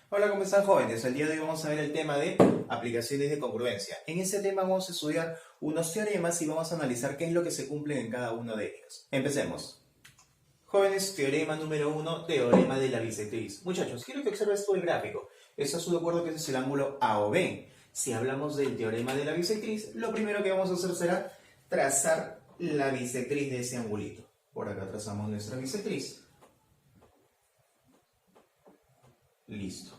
Hola, ¿cómo están, jóvenes? El día de hoy vamos a ver el tema de aplicaciones de congruencia. En este tema vamos a estudiar unos teoremas y vamos a analizar qué es lo que se cumple en cada uno de ellos. Empecemos. Jóvenes, teorema número 1, teorema de la bisectriz. Muchachos, quiero que observes todo el gráfico. ¿Estás de acuerdo que ese es el ángulo A o B? Si hablamos del teorema de la bisectriz, lo primero que vamos a hacer será trazar la bisectriz de ese angulito. Por acá trazamos nuestra bisectriz. Listo.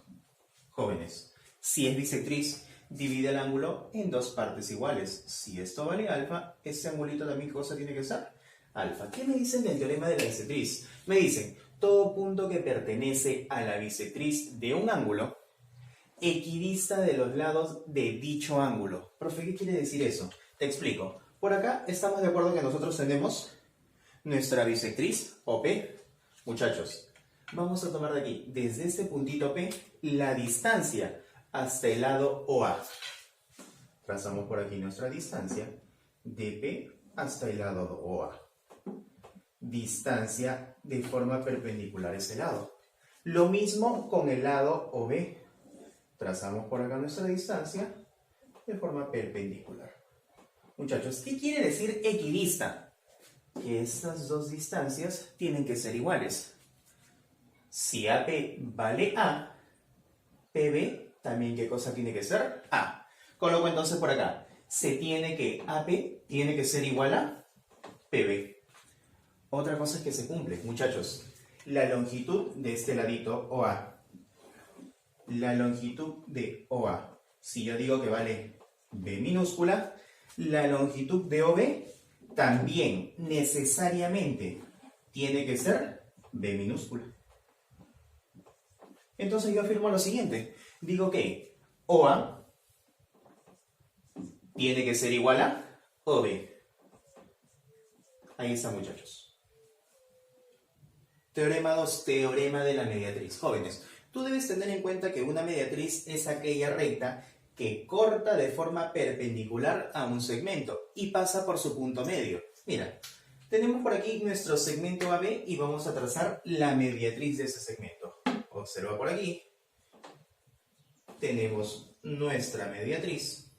Jóvenes, si es bisectriz, divide el ángulo en dos partes iguales. Si esto vale alfa, este angulito también, ¿qué cosa tiene que ser? Alfa. ¿Qué me dicen del teorema de la bisectriz? Me dicen, todo punto que pertenece a la bisectriz de un ángulo equidista de los lados de dicho ángulo. Profe, ¿qué quiere decir eso? Te explico. Por acá estamos de acuerdo que nosotros tenemos nuestra bisectriz OP. Muchachos, vamos a tomar de aquí, desde este puntito P, la distancia hasta el lado OA. Trazamos por aquí nuestra distancia de P hasta el lado OA. Distancia de forma perpendicular a ese lado. Lo mismo con el lado OB. Trazamos por acá nuestra distancia de forma perpendicular. Muchachos, ¿qué quiere decir equidista? Que estas dos distancias tienen que ser iguales. Si AP vale A, PB también, ¿qué cosa tiene que ser? A. Coloco entonces por acá. AP tiene que ser igual a PB. Otra cosa es que se cumple, muchachos. La longitud de este ladito OA. La longitud de OA. Si yo digo que vale B minúscula, la longitud de OB también necesariamente tiene que ser B minúscula. Entonces yo afirmo lo siguiente. Digo que OA tiene que ser igual a OB. Ahí está, muchachos. Teorema 2, teorema de la mediatriz. Jóvenes, tú debes tener en cuenta que una mediatriz es aquella recta que corta de forma perpendicular a un segmento y pasa por su punto medio. Mira, tenemos por aquí nuestro segmento AB y vamos a trazar la mediatriz de ese segmento. Observa por aquí. Tenemos nuestra mediatriz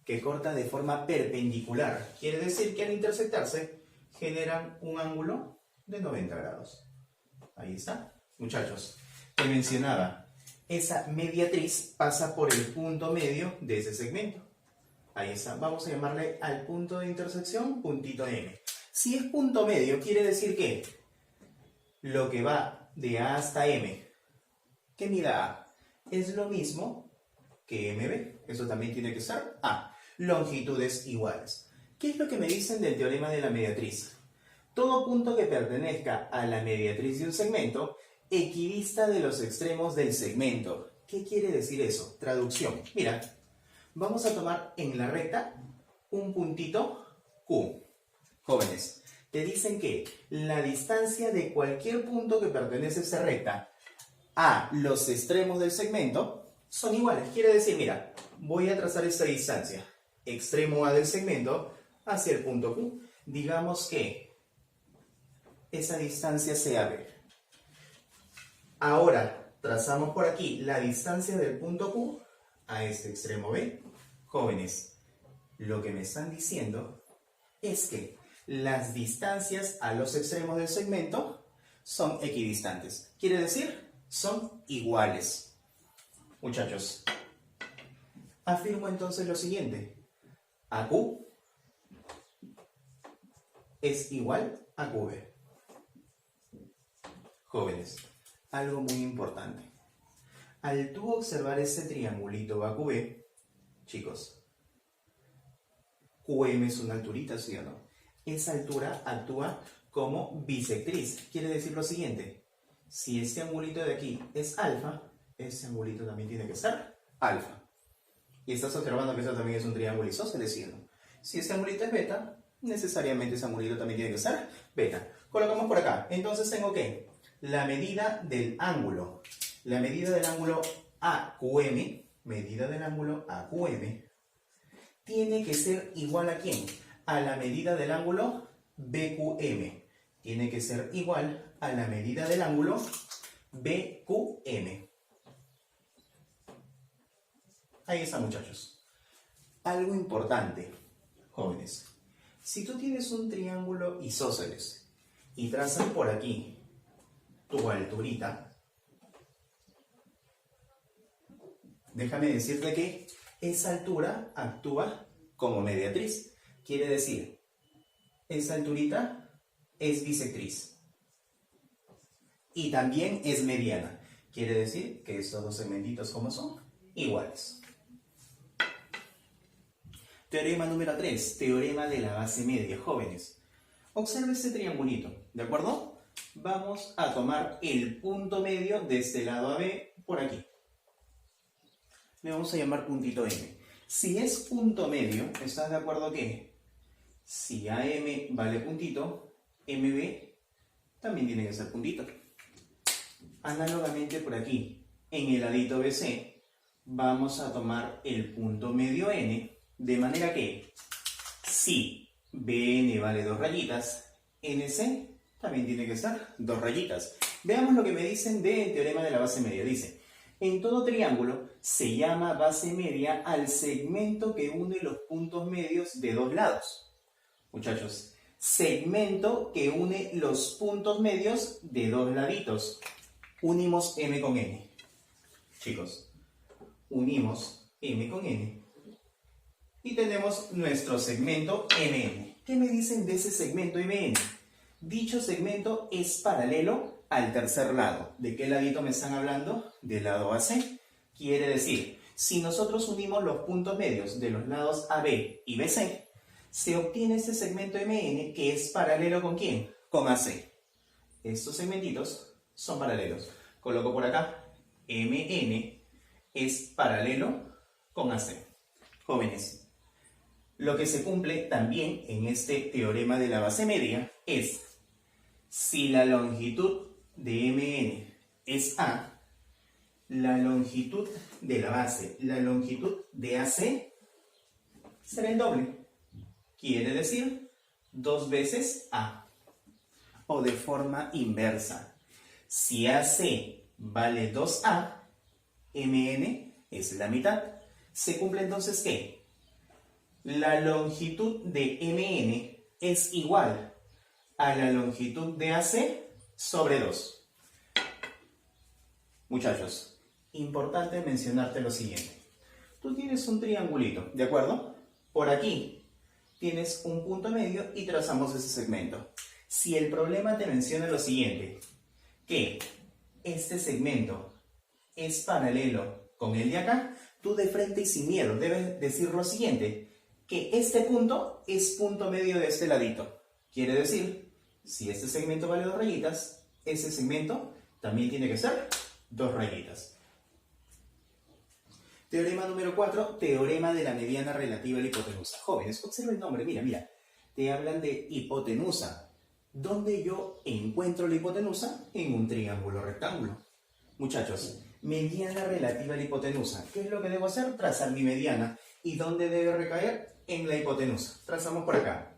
que corta de forma perpendicular. Quiere decir que al intersectarse generan un ángulo de 90 grados. Ahí está. Muchachos, te mencionaba, esa mediatriz pasa por el punto medio de ese segmento. Ahí está. Vamos a llamarle al punto de intersección puntito M. Si es punto medio, quiere decir que lo que va de A hasta M, que mida A, es lo mismo que MB. Eso también tiene que ser A. Longitudes iguales. ¿Qué es lo que me dicen del teorema de la mediatriz? Todo punto que pertenezca a la mediatriz de un segmento equidista de los extremos del segmento. ¿Qué quiere decir eso? Traducción. Mira, vamos a tomar en la recta un puntito Q. Jóvenes, te dicen que la distancia de cualquier punto que pertenece a esa recta a los extremos del segmento son iguales. Quiere decir, mira, voy a trazar esta distancia, extremo A del segmento hacia el punto Q. Digamos que esa distancia sea B. Ahora, trazamos por aquí la distancia del punto Q a este extremo B. Jóvenes, lo que me están diciendo es que las distancias a los extremos del segmento son equidistantes. Quiere decir, son iguales. Muchachos, afirmo entonces lo siguiente. AQ es igual a QB. Jóvenes, algo muy importante. Al tú observar ese triangulito AQB, chicos, QM es una alturita, ¿sí o no? Esa altura actúa como bisectriz. Quiere decir lo siguiente. Si este angulito de aquí es alfa, este angulito también tiene que ser alfa. Y estás observando que eso también es un triángulo isósceles, ¿sí o no? Si este angulito es beta, necesariamente ese angulito también tiene que ser beta. Colocamos por acá. Entonces tengo que la medida del ángulo. La medida del ángulo AQM, medida del ángulo AQM, tiene que ser igual a ¿quién? A la medida del ángulo BQM. Tiene que ser igual a la medida del ángulo BQM. Ahí está, muchachos. Algo importante, jóvenes. Si tú tienes un triángulo isósceles y trazas por aquí tu alturita, déjame decirte que esa altura actúa como mediatriz. Quiere decir, esa alturita es bisectriz. Y también es mediana. Quiere decir que estos dos segmentitos, ¿cómo son? Iguales. Teorema número 3, teorema de la base media, jóvenes. Observe este triangulito, ¿de acuerdo? Vamos a tomar el punto medio de este lado AB por aquí. Le vamos a llamar puntito M. Si es punto medio, ¿estás de acuerdo que si AM vale puntito, MB también tiene que ser puntito? Análogamente por aquí, en el ladito BC, vamos a tomar el punto medio N, de manera que si BN vale 2 rayitas, NC también tiene que estar 2 rayitas. Veamos lo que me dicen del teorema de la base media. Dice, en todo triángulo se llama base media al segmento que une los puntos medios de dos lados. Muchachos, segmento que une los puntos medios de dos laditos. Unimos M con N. Chicos, unimos M con N. Y tenemos nuestro segmento MN. ¿Qué me dicen de ese segmento MN? Dicho segmento es paralelo al tercer lado. ¿De qué ladito me están hablando? Del lado AC. Quiere decir, si nosotros unimos los puntos medios de los lados AB y BC, se obtiene este segmento MN que es paralelo ¿con quién? Con AC. Estos segmentitos son paralelos. Coloco por acá, MN es paralelo con AC. Jóvenes, lo que se cumple también en este teorema de la base media es, si la longitud de MN es A, la longitud de la base, la longitud de AC será el doble. Quiere decir 2 veces A. O de forma inversa, si AC vale 2A, MN es la mitad. ¿Se cumple entonces qué? La longitud de MN es igual a la longitud de AC sobre 2. Muchachos, importante mencionarte lo siguiente. Tú tienes un triangulito, ¿de acuerdo? Por aquí tienes un punto medio y trazamos ese segmento. Si el problema te menciona lo siguiente, que este segmento es paralelo con el de acá, tú de frente y sin miedo debes decir lo siguiente, que este punto es punto medio de este ladito. Quiere decir, si este segmento vale 2 rayitas, ese segmento también tiene que ser 2 rayitas. Teorema número 4, teorema de la mediana relativa a la hipotenusa. Jóvenes, observa el nombre, mira. Te hablan de hipotenusa. ¿Dónde yo encuentro la hipotenusa? En un triángulo rectángulo. Muchachos, mediana relativa a la hipotenusa. ¿Qué es lo que debo hacer? Trazar mi mediana. ¿Y dónde debe recaer? En la hipotenusa. Trazamos por acá.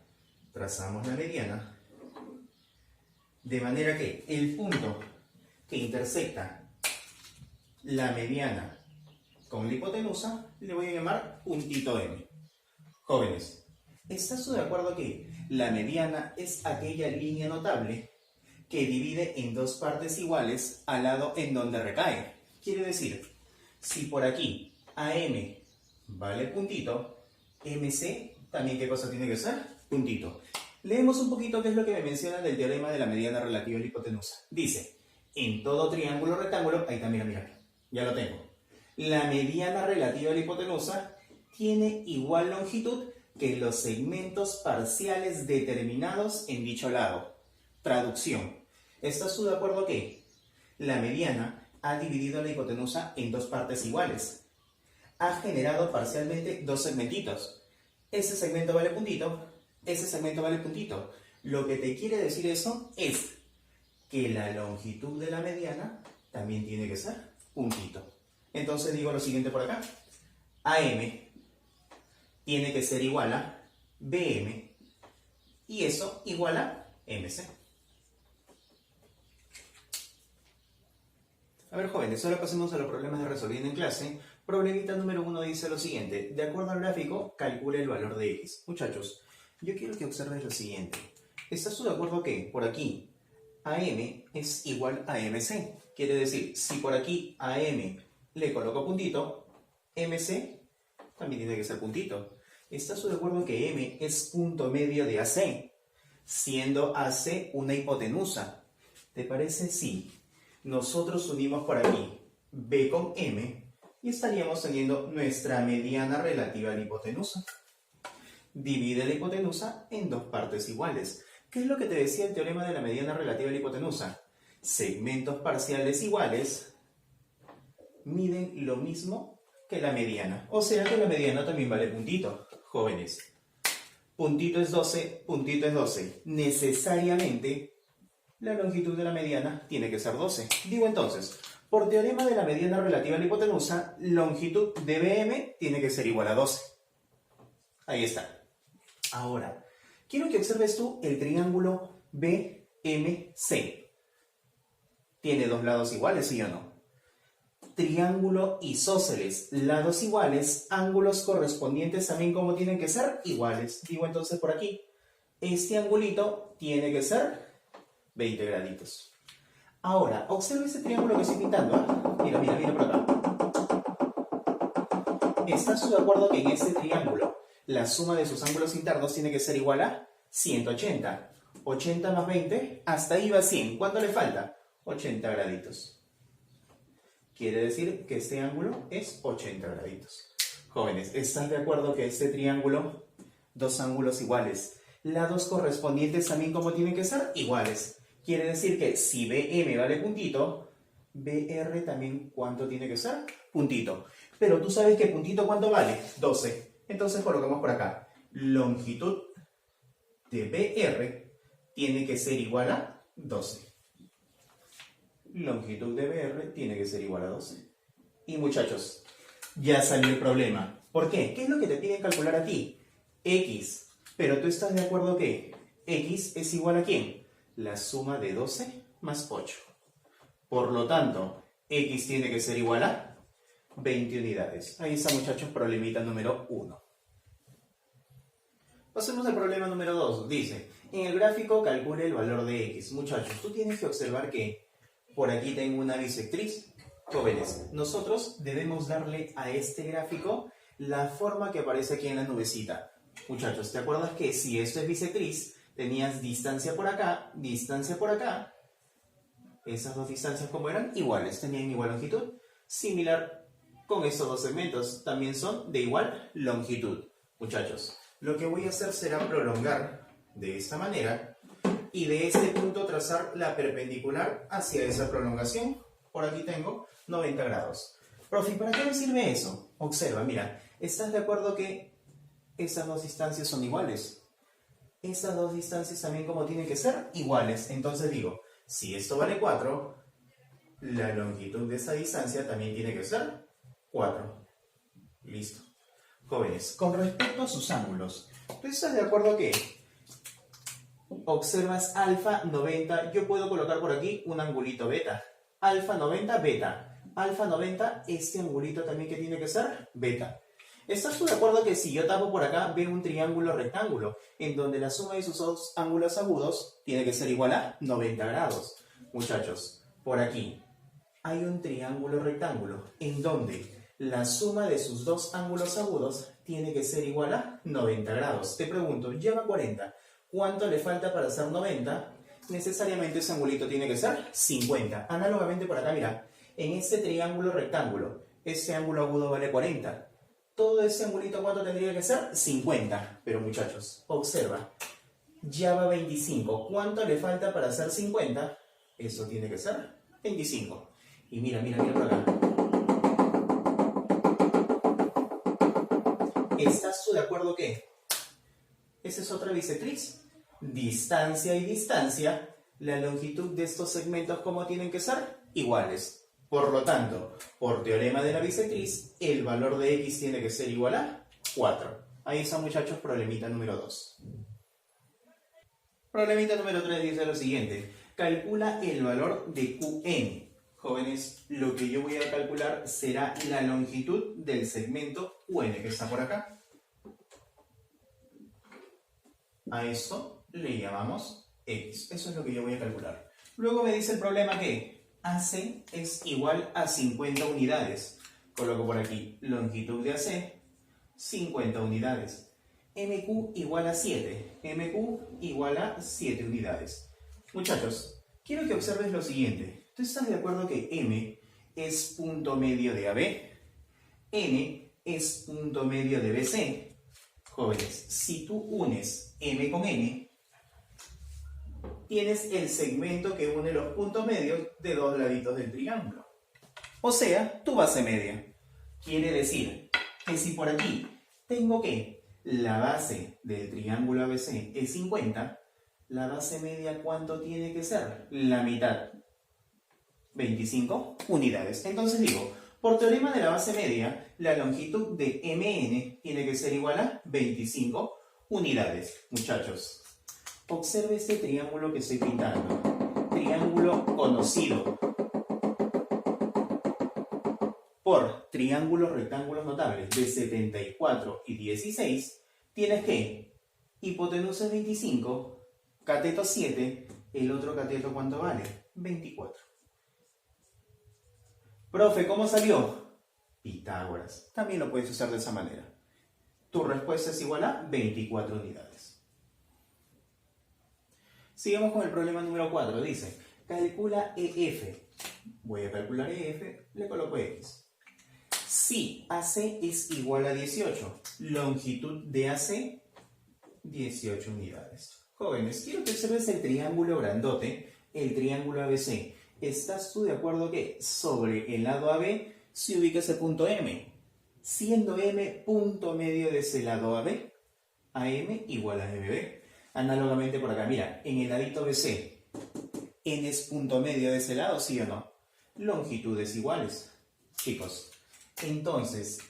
Trazamos la mediana. De manera que el punto que intersecta la mediana con la hipotenusa le voy a llamar puntito M. Jóvenes, ¿estás tú de acuerdo que la mediana es aquella línea notable que divide en dos partes iguales al lado en donde recae? Quiere decir, si por aquí AM vale puntito, MC también ¿qué cosa tiene que ser? Puntito. Leemos un poquito qué es lo que me menciona del teorema de la mediana relativa a la hipotenusa. Dice, en todo triángulo rectángulo, ahí está, mira, ya lo tengo. La mediana relativa a la hipotenusa tiene igual longitud que los segmentos parciales determinados en dicho lado. Traducción. ¿Estás tú de acuerdo que la mediana ha dividido la hipotenusa en dos partes iguales? Ha generado parcialmente dos segmentitos. Ese segmento vale puntito, ese segmento vale puntito. Lo que te quiere decir eso es que la longitud de la mediana también tiene que ser puntito. Entonces digo lo siguiente por acá. AM tiene que ser igual a BM y eso igual a MC. A ver, jóvenes, ahora pasemos a los problemas de resolviendo en clase. Problemita número 1 dice lo siguiente. De acuerdo al gráfico, calcule el valor de x. Muchachos, yo quiero que observes lo siguiente. ¿Estás tú de acuerdo que por aquí AM es igual a MC? Quiere decir, si por aquí AM le coloco puntito, MC también tiene que ser puntito. ¿Estás tú de acuerdo que M es punto medio de AC? Siendo AC una hipotenusa. ¿Te parece si nosotros unimos por aquí B con M y estaríamos teniendo nuestra mediana relativa a la hipotenusa? Divide la hipotenusa en dos partes iguales. ¿Qué es lo que te decía el teorema de la mediana relativa a la hipotenusa? Segmentos parciales iguales miden lo mismo que la mediana. O sea que la mediana también vale puntito, jóvenes. Puntito es 12, puntito es 12. Necesariamente la longitud de la mediana tiene que ser 12. Digo entonces, por teorema de la mediana relativa a la hipotenusa, longitud de BM tiene que ser igual a 12. Ahí está. Ahora, quiero que observes tú el triángulo BMC. Tiene dos lados iguales, ¿sí o no? Triángulo isósceles, lados iguales, ángulos correspondientes también como tienen que ser iguales. Digo entonces por aquí, este angulito tiene que ser 20 graditos. Ahora, observa este triángulo que estoy pintando, ¿eh? Mira, mira, mira por acá. ¿Estás tú de acuerdo que en este triángulo la suma de sus ángulos internos tiene que ser igual a 180? 80 más 20, hasta ahí va 100. ¿Cuánto le falta? 80 graditos. Quiere decir que este ángulo es 80 graditos. Jóvenes, ¿estás de acuerdo que este triángulo, dos ángulos iguales, lados correspondientes también como tienen que ser iguales? Quiere decir que si BM vale puntito, BR también ¿cuánto tiene que ser? Puntito. Pero tú sabes que puntito ¿cuánto vale? 12. Entonces colocamos por acá. Longitud de BR tiene que ser igual a 12. Longitud de BR tiene que ser igual a 12. Y muchachos, ya salió el problema. ¿Por qué? ¿Qué es lo que te piden calcular aquí? X. Pero tú estás de acuerdo que X es igual a ¿quién? La suma de 12 más 8. Por lo tanto, X tiene que ser igual a 20 unidades. Ahí está, muchachos, problemita número 1. Pasemos al problema número 2. Dice, en el gráfico calcule el valor de X. Muchachos, tú tienes que observar que por aquí tengo una bisectriz. Jóvenes, nosotros debemos darle a este gráfico la forma que aparece aquí en la nubecita. Muchachos, ¿te acuerdas que si esto es bisectriz, tenías distancia por acá, distancia por acá? Esas dos distancias, ¿cómo eran? Iguales, tenían igual longitud. Similar con estos dos segmentos, también son de igual longitud. Muchachos, lo que voy a hacer será prolongar de esta manera y de este punto trazar la perpendicular hacia esa prolongación. Por aquí tengo 90 grados. Profe, ¿para qué me sirve eso? Observa, mira, ¿estás de acuerdo que estas dos distancias son iguales? Estas dos distancias también como tienen que ser iguales. Entonces digo, si esto vale 4, la longitud de esta distancia también tiene que ser 4. Listo. Jóvenes, con respecto a sus ángulos, ¿tú estás de acuerdo que observas alfa 90? Yo puedo colocar por aquí un angulito beta. Alfa 90, beta. Alfa 90, este angulito también que tiene que ser beta. ¿Estás tú de acuerdo que si yo tapo por acá, veo un triángulo rectángulo, en donde la suma de sus dos ángulos agudos tiene que ser igual a 90 grados? Muchachos, por aquí hay un triángulo rectángulo, en donde la suma de sus dos ángulos agudos tiene que ser igual a 90 grados. Te pregunto, lleva 40. ¿Cuánto le falta para hacer 90? Necesariamente ese angulito tiene que ser 50. Análogamente por acá, mira, en este triángulo rectángulo, este ángulo agudo vale 40. Todo ese angulito, ¿cuánto tendría que ser? 50. Pero muchachos, observa, ya va 25. ¿Cuánto le falta para hacer 50? Eso tiene que ser 25. Y mira, mira, mira por acá. ¿Estás tú de acuerdo que esa es otra bisectriz? Distancia y distancia, la longitud de estos segmentos, ¿cómo tienen que ser? Iguales. Por lo tanto, por teorema de la bisectriz, el valor de X tiene que ser igual a 4. Ahí está, muchachos, problemita número 2. Problemita número 3 dice lo siguiente. Calcula el valor de Qn. Jóvenes, lo que yo voy a calcular será la longitud del segmento UN que está por acá. A esto le llamamos X. Eso es lo que yo voy a calcular. Luego me dice el problema que AC es igual a 50 unidades. Coloco por aquí longitud de AC, 50 unidades. MQ igual a 7. MQ igual a 7 unidades. Muchachos, quiero que observes lo siguiente. ¿Tú estás de acuerdo que M es punto medio de AB? N es punto medio de BC. Jóvenes, si tú unes M con N, tienes el segmento que une los puntos medios de dos laditos del triángulo. O sea, tu base media. Quiere decir que si por aquí tengo que la base del triángulo ABC es 50, la base media, ¿cuánto tiene que ser? La mitad. 25 unidades. Entonces digo, por teorema de la base media, la longitud de MN tiene que ser igual a 25 unidades. Muchachos, observe este triángulo que estoy pintando. Triángulo conocido por triángulos rectángulos notables de 74 y 16. Tienes que hipotenusa es 25, cateto 7, el otro cateto ¿cuánto vale? 24. Profe, ¿cómo salió? Pitágoras. También lo puedes usar de esa manera. Tu respuesta es igual a 24 unidades. Sigamos con el problema número 4. Dice, calcula EF. Voy a calcular EF, le coloco X. Si AC es igual a 18, longitud de AC, 18 unidades. Jóvenes, quiero que observes el triángulo grandote, el triángulo ABC. ¿Estás tú de acuerdo que sobre el lado AB se ubica ese punto M? Siendo M punto medio de ese lado AB, AM igual a MB. Análogamente por acá, mira, en el ladito BC, N es punto medio de ese lado, ¿sí o no? Longitudes iguales. Chicos, entonces,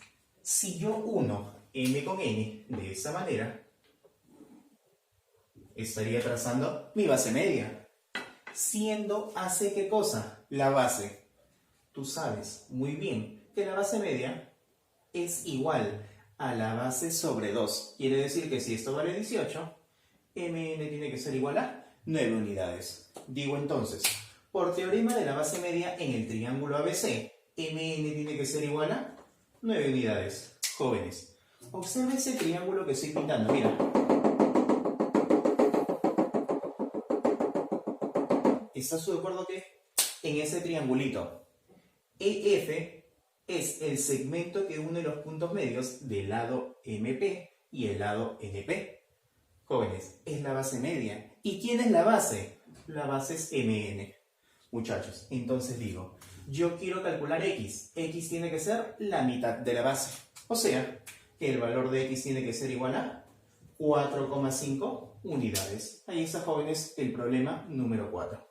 si yo uno M con N de esa manera, estaría trazando mi base media. Siendo AC, ¿qué cosa? La base. Tú sabes muy bien que la base media es igual a la base sobre 2. Quiere decir que si esto vale 18, MN tiene que ser igual a 9 unidades. Digo entonces, por teorema de la base media en el triángulo ABC, MN tiene que ser igual a 9 unidades. Jóvenes, observen ese triángulo que estoy pintando. Mira. ¿Estás de acuerdo que en ese triangulito EF es el segmento que une los puntos medios del lado MP y el lado NP? Jóvenes, es la base media. ¿Y quién es la base? La base es MN. Muchachos, entonces digo, yo quiero calcular X. X tiene que ser la mitad de la base. O sea, que el valor de X tiene que ser igual a 4,5 unidades. Ahí está, jóvenes, el problema número 4.